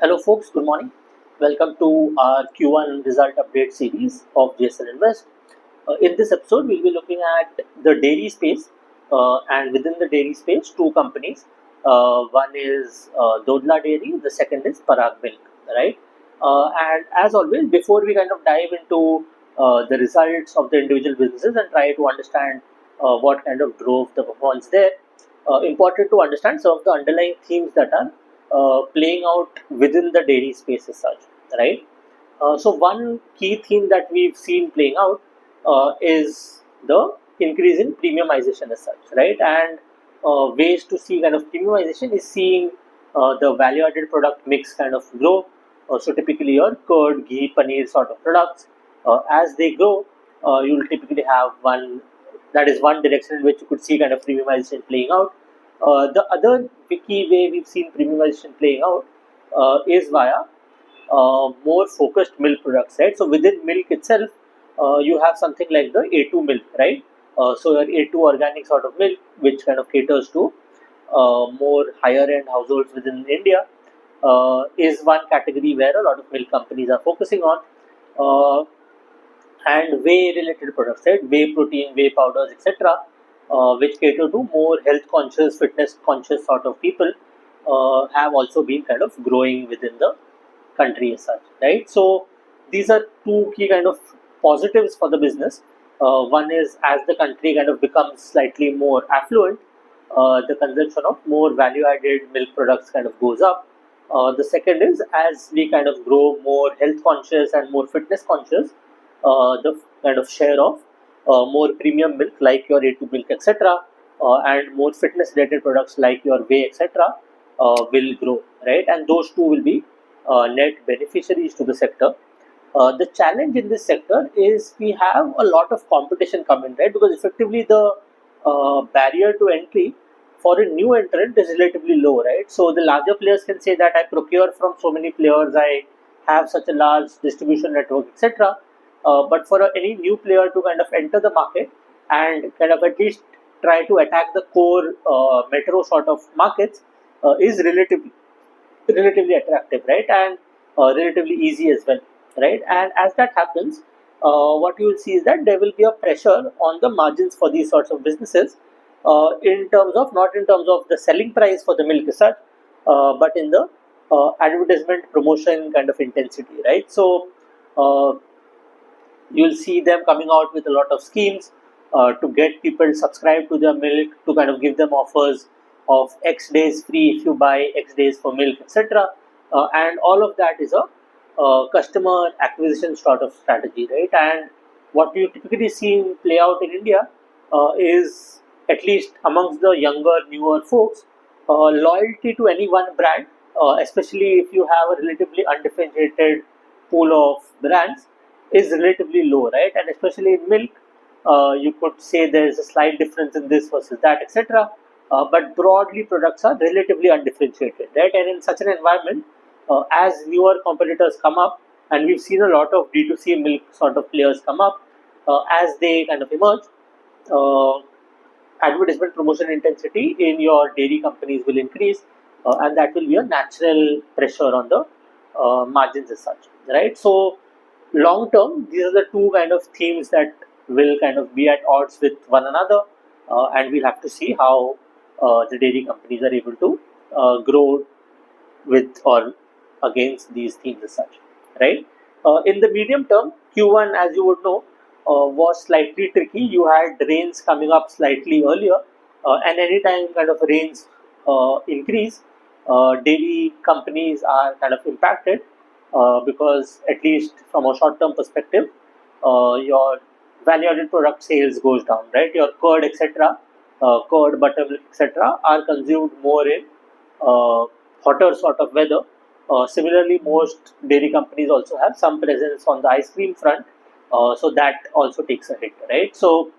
Hello, folks. Good morning. Welcome to our Q1 result update series of JSL Invest. In this episode, we'll be looking at the dairy space, and within the dairy space, two companies. One is Dodla Dairy, the second is Parag Milk. Right. And as always, before we kind of dive into the results of the individual businesses and try to understand what kind of drove the performance there, important to understand some of the underlying themes that are playing out within the dairy space as such, right? So one key theme that we've seen playing out is the increase in premiumization as such, right? And ways to see kind of premiumization is seeing the value-added product mix kind of grow. So typically your curd, ghee, paneer sort of products, as they grow, you'll typically have one direction in which you could see kind of premiumization playing out. The other key way we've seen premiumization playing out is via more focused milk products, right? So within milk itself, you have something like the A2 milk, right? So your A2 organic sort of milk, which kind of caters to more higher end households within India, is one category where a lot of milk companies are focusing on. And whey related products, right? Whey protein, whey powders, etc., which cater to more health conscious, fitness conscious sort of people, have also been kind of growing within the country as such, right? So these are two key kind of positives for the business. One is as the country kind of becomes slightly more affluent, the consumption of more value added milk products kind of goes up. The second is as we kind of grow more health conscious and more fitness conscious, the kind of share of more premium milk like your A2 milk, etc., and more fitness related products like your whey, etc., will grow, right? And those two will be net beneficiaries to the sector. The challenge in this sector is we have a lot of competition coming, right? Because effectively the barrier to entry for a new entrant is relatively low, right? So the larger players can say that I procure from so many players, I have such a large distribution network, etc. But for any new player to kind of enter the market and kind of at least try to attack the core metro sort of markets is relatively attractive, right? And relatively easy as well, right? And as that happens, what you will see is that there will be a pressure on the margins for these sorts of businesses, in terms of not in terms of the selling price for the milk as such, but in the advertisement promotion kind of intensity, right? So you'll see them coming out with a lot of schemes to get people subscribed to their milk, to kind of give them offers of X days free if you buy X days for milk, etc. And all of that is a customer acquisition sort of strategy, right? And what you typically see play out in India is, at least amongst the younger, newer folks, loyalty to any one brand, especially if you have a relatively undifferentiated pool of brands, is relatively low, right? And especially in milk, you could say there is a slight difference in this versus that, etc. But broadly, products are relatively undifferentiated, right? And in such an environment, as newer competitors come up, and we've seen a lot of D2C milk sort of players come up, as they kind of emerge, uh, advertisement promotion intensity in your dairy companies will increase, and that will be a natural pressure on the margins as such, right? So long term, these are the two kind of themes that will kind of be at odds with one another, and we'll have to see how the dairy companies are able to grow with or against these themes as such, right? In the medium term, Q1, as you would know, was slightly tricky. You had rains coming up slightly earlier, and anytime kind of rains increase, dairy companies are kind of impacted, because at least from a short-term perspective, your value-added product sales goes down, right? Your curd, etc., curd, buttermilk, etc., are consumed more in hotter sort of weather. Similarly, most dairy companies also have some presence on the ice cream front, so that also takes a hit, right? So,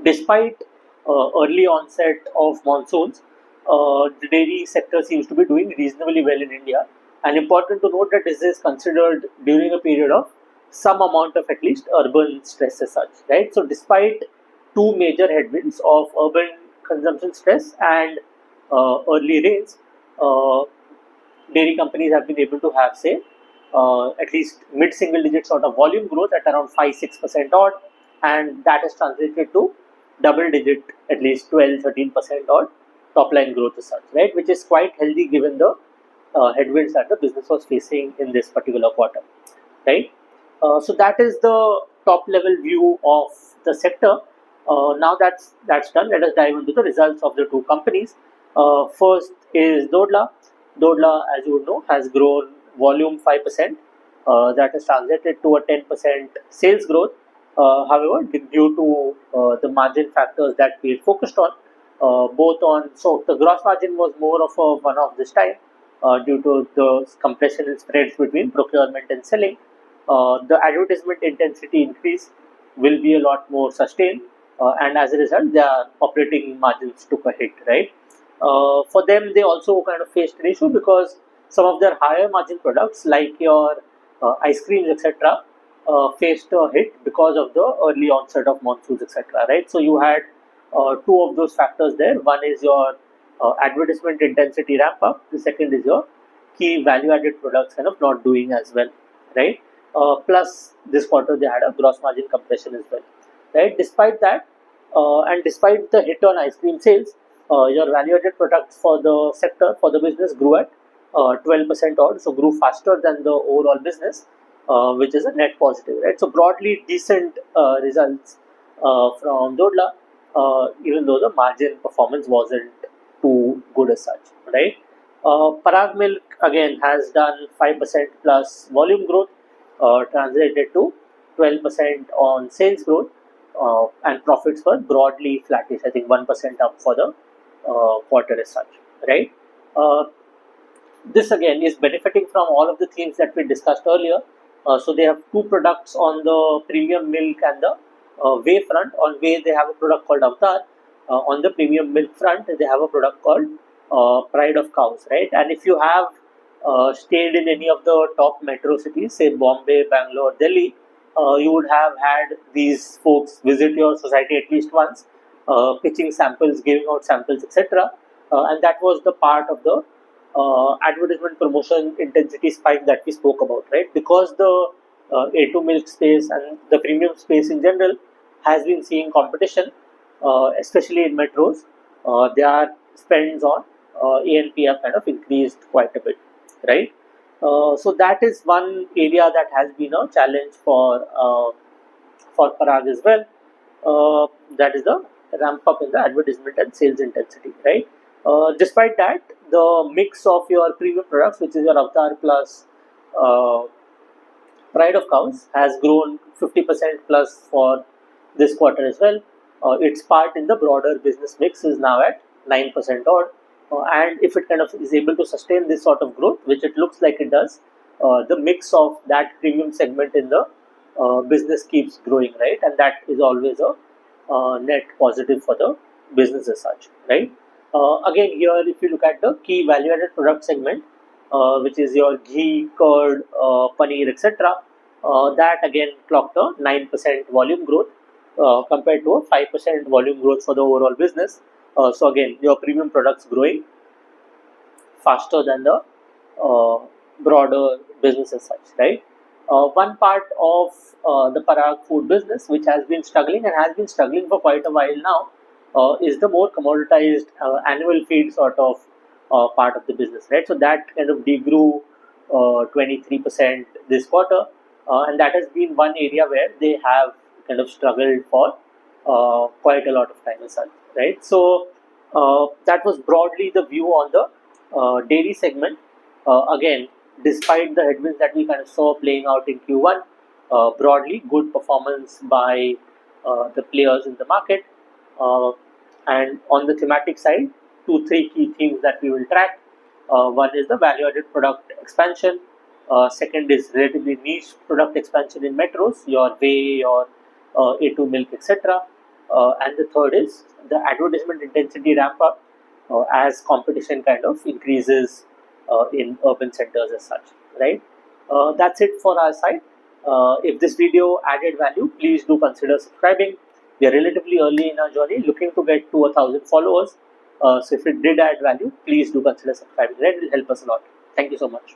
despite early onset of monsoons, the dairy sector seems to be doing reasonably well in India. And important to note that this is considered during a period of some amount of at least urban stress as such, right? So, despite two major headwinds of urban consumption stress and early rains, uh, dairy companies have been able to have, say, at least mid-single digit sort of volume growth at around 5-6% odd, and that has translated to double digit, at least 12-13% odd top line growth as such, right? Which is quite healthy given the headwinds that the business was facing in this particular quarter, right? So that is the top level view of the sector. Now that's done. Let us dive into the results of the two companies. First is Dodla. Dodla, as you would know, has grown volume 5%. That has translated to a 10% sales growth. However, due to the margin factors that we had focused on, so the gross margin was more of a one-off this time due to the compression in spreads between procurement and selling. The advertisement intensity increase will be a lot more sustained, and as a result, their operating margins took a hit, right? For them, they also kind of faced an issue because some of their higher margin products, like your ice creams, etc., faced a hit because of the early onset of monsoons, etc., right? So you had two of those factors there. One is your advertisement intensity ramp up. The second is your key value added products kind of not doing as well, right? Plus, this quarter they had a gross margin compression as well, right? Despite that, and despite the hit on ice cream sales, your value added products for the sector, for the business, grew at 12% odd, so grew faster than the overall business, which is a net positive, right? So broadly decent results from Dodla, even though the margin performance wasn't too good as such, right? Parag Milk again has done 5% plus volume growth, translated to 12% on sales growth, and profits were broadly flattish. I think 1% up for the quarter as such, right? This again is benefiting from all of the themes that we discussed earlier. So they have two products on the premium milk and the whey front. On whey they have a product called Avatar. On the premium milk front they have a product called Pride of Cows, right? And if you have stayed in any of the top metro cities, say Bombay, Bangalore, Delhi, you would have had these folks visit your society at least once, pitching samples, giving out samples, etc. And that was the part of the advertisement promotion intensity spike that we spoke about, right? Because the A2 milk space and the premium space in general has been seeing competition, especially in metros. Their spends on A&P have kind of increased quite a bit, right? So that is one area that has been a challenge for Parag as well. That is the ramp up in the advertisement and sales intensity, right? Despite that, the mix of your premium products, which is your Avatar plus Pride of Cows, has grown 50% plus for this quarter as well. Its part in the broader business mix is now at 9% odd. And if it kind of is able to sustain this sort of growth, which it looks like it does, the mix of that premium segment in the business keeps growing, right? And that is always a net positive for the business as such, right? Again, here, if you look at the key value-added product segment, which is your ghee, curd, paneer, etc., that again clocked a 9% volume growth compared to a 5% volume growth for the overall business. So again, your premium products growing faster than the broader business as such, right? One part of the Parag food business, which has been struggling and has been struggling for quite a while now, is the more commoditized annual feed sort of part of the business, right? So that kind of degrew 23% this quarter, and that has been one area where they have kind of struggled for quite a lot of time as such, right? So that was broadly the view on the dairy segment. Again, despite the headwinds that we kind of saw playing out in Q1, broadly good performance by the players in the market. And on the thematic side, 2-3 key themes that we will track. One is the value-added product expansion. Second is relatively niche product expansion in metros, your whey, your A2 milk, etc. And the third is the advertisement intensity ramp up as competition kind of increases in urban centers as such, right? That's it for our side. If this video added value, please do consider subscribing. We are relatively early in our journey, looking to get to 1,000 followers. So if it did add value, please do consider subscribing. It will help us a lot. Thank you so much.